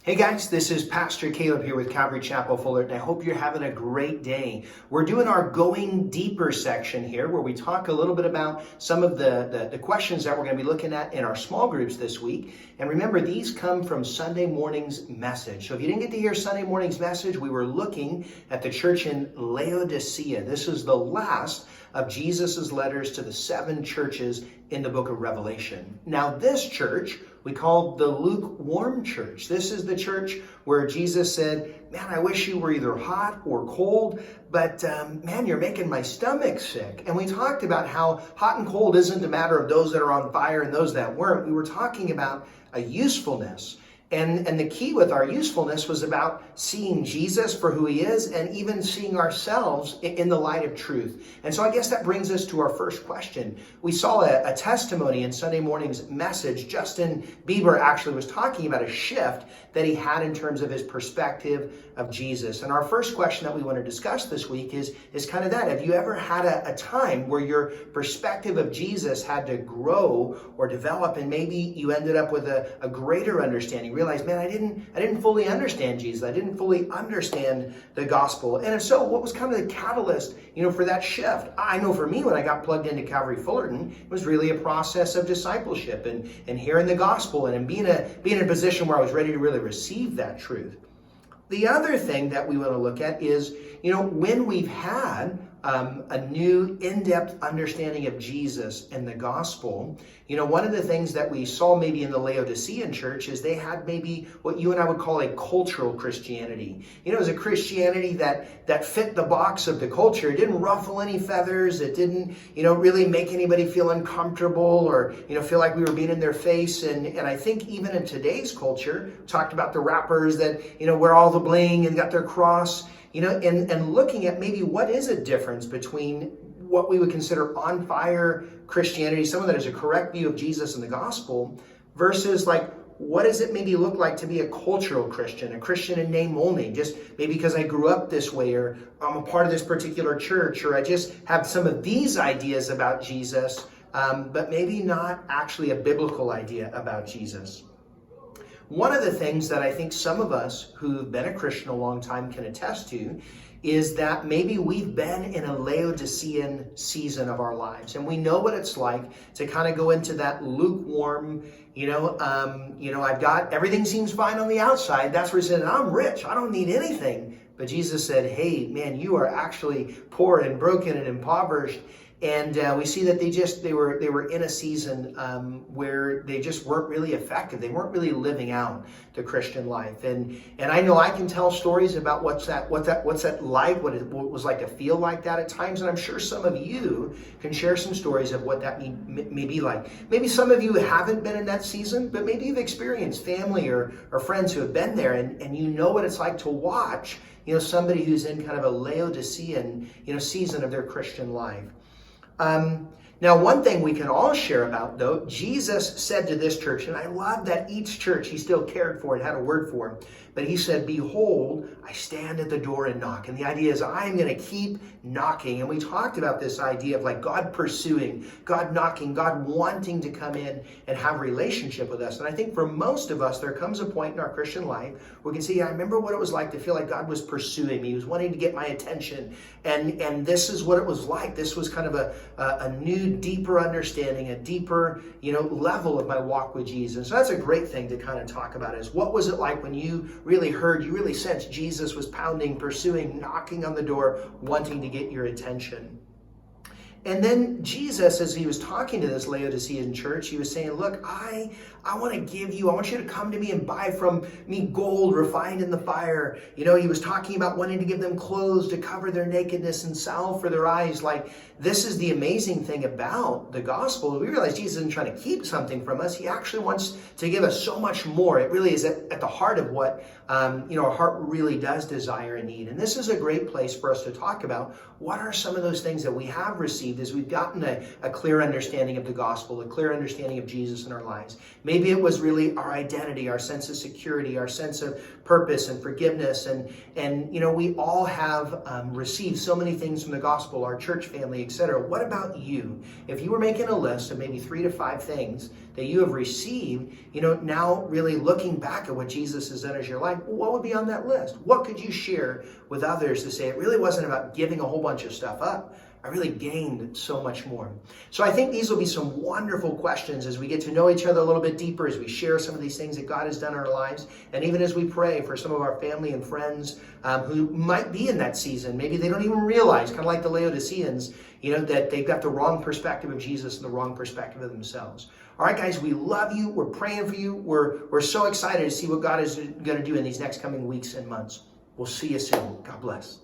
Hey guys, this is Pastor Caleb here with Calvary Chapel Fullerton. I hope you're having a great day. We're doing our Going Deeper section here where we talk a little bit about some of the questions that we're going to be looking at in our small groups this week. And remember, these come from Sunday morning's message. So if you didn't get to hear Sunday morning's message, we were looking at the church in Laodicea. This is the last of Jesus's letters to the 7 churches in the book of Revelation. Now this church we call the lukewarm church. This is the church where Jesus said, man, I wish you were either hot or cold, but man, you're making my stomach sick. And we talked about how hot and cold isn't a matter of those that are on fire and those that weren't. We were talking about a usefulness. And the key with our usefulness was about seeing Jesus for who he is and even seeing ourselves in the light of truth. And so I guess that brings us to our first question. We saw a testimony in Sunday morning's message. Justin Bieber actually was talking about a shift that he had in terms of his perspective of Jesus. And our first question that we want to discuss this week is kind of that. Have you ever had a time where your perspective of Jesus had to grow or develop, and maybe you ended up with a greater understanding? Realize, man, I didn't fully understand Jesus. I didn't fully understand the gospel. And if so, what was kind of the catalyst, for that shift? I know for me, when I got plugged into Calvary Fullerton, it was really a process of discipleship and hearing the gospel and being in a position where I was ready to really receive that truth. The other thing that we want to look at is, when we've had a new in-depth understanding of Jesus and the gospel, one of the things that we saw maybe in the Laodicean church is they had maybe what you and I would call a cultural Christianity. It was a Christianity that fit the box of the culture. It didn't ruffle any feathers. It didn't, really make anybody feel uncomfortable or, feel like we were being in their face. And I think even in today's culture, talked about the rappers that, wear all the bling and got their cross, and looking at maybe what is a difference between what we would consider on fire Christianity, someone that has a correct view of Jesus and the gospel, versus what does it maybe look like to be a cultural Christian, a Christian in name only, just maybe because I grew up this way, or I'm a part of this particular church, or I just have some of these ideas about Jesus, but maybe not actually a biblical idea about Jesus. One of the things that I think some of us who've been a Christian a long time can attest to is that maybe we've been in a Laodicean season of our lives, and we know what it's like to kind of go into that lukewarm, I've got, everything seems fine on the outside. That's where he said, I'm rich, I don't need anything. But Jesus said, hey, man, you are actually poor and broken and impoverished. And we see that they were in a season where they just weren't really effective. They weren't really living out the Christian life. And I know I can tell stories about what's that like, what it was like to feel like that at times. And I'm sure some of you can share some stories of what that may be like. Maybe some of you haven't been in that season, but maybe you've experienced family or friends who have been there, and you know what it's like to watch, somebody who's in kind of a Laodicean, season of their Christian life. Now, one thing we can all share about, though, Jesus said to this church, and I love that each church he still cared for and had a word for him, but he said, behold, I stand at the door and knock. And the idea is I'm going to keep knocking. And we talked about this idea of God pursuing, God knocking, God wanting to come in and have a relationship with us. And I think for most of us, there comes a point in our Christian life where we can say, I remember what it was like to feel like God was pursuing me. He was wanting to get my attention. And this is what it was like. This was kind of a new, deeper understanding, a deeper, level of my walk with Jesus. So that's a great thing to kind of talk about, is what was it like when you really sensed Jesus was pounding, pursuing, knocking on the door, wanting to get your attention. And then Jesus, as he was talking to this Laodicean church, he was saying, look, I want you to come to me and buy from me gold refined in the fire. He was talking about wanting to give them clothes to cover their nakedness and salve for their eyes. This is the amazing thing about the gospel. We realize Jesus isn't trying to keep something from us. He actually wants to give us so much more. It really is at the heart of what, our heart really does desire and need. And this is a great place for us to talk about what are some of those things that we have received received is we've gotten a clear understanding of the gospel, a clear understanding of Jesus in our lives. Maybe it was really our identity, our sense of security, our sense of purpose and forgiveness. And we all have received so many things from the gospel, our church family, etc. What about you? If you were making a list of maybe 3 to 5 things that you have received, now really looking back at what Jesus has done as your life, what would be on that list? What could you share with others to say it really wasn't about giving a whole bunch of stuff up? I really gained so much more. So I think these will be some wonderful questions as we get to know each other a little bit deeper, as we share some of these things that God has done in our lives, and even as we pray for some of our family and friends who might be in that season. Maybe they don't even realize, kind of like the Laodiceans, that they've got the wrong perspective of Jesus and the wrong perspective of themselves. All right, guys, we love you. We're praying for you. We're so excited to see what God is going to do in these next coming weeks and months. We'll see you soon. God bless.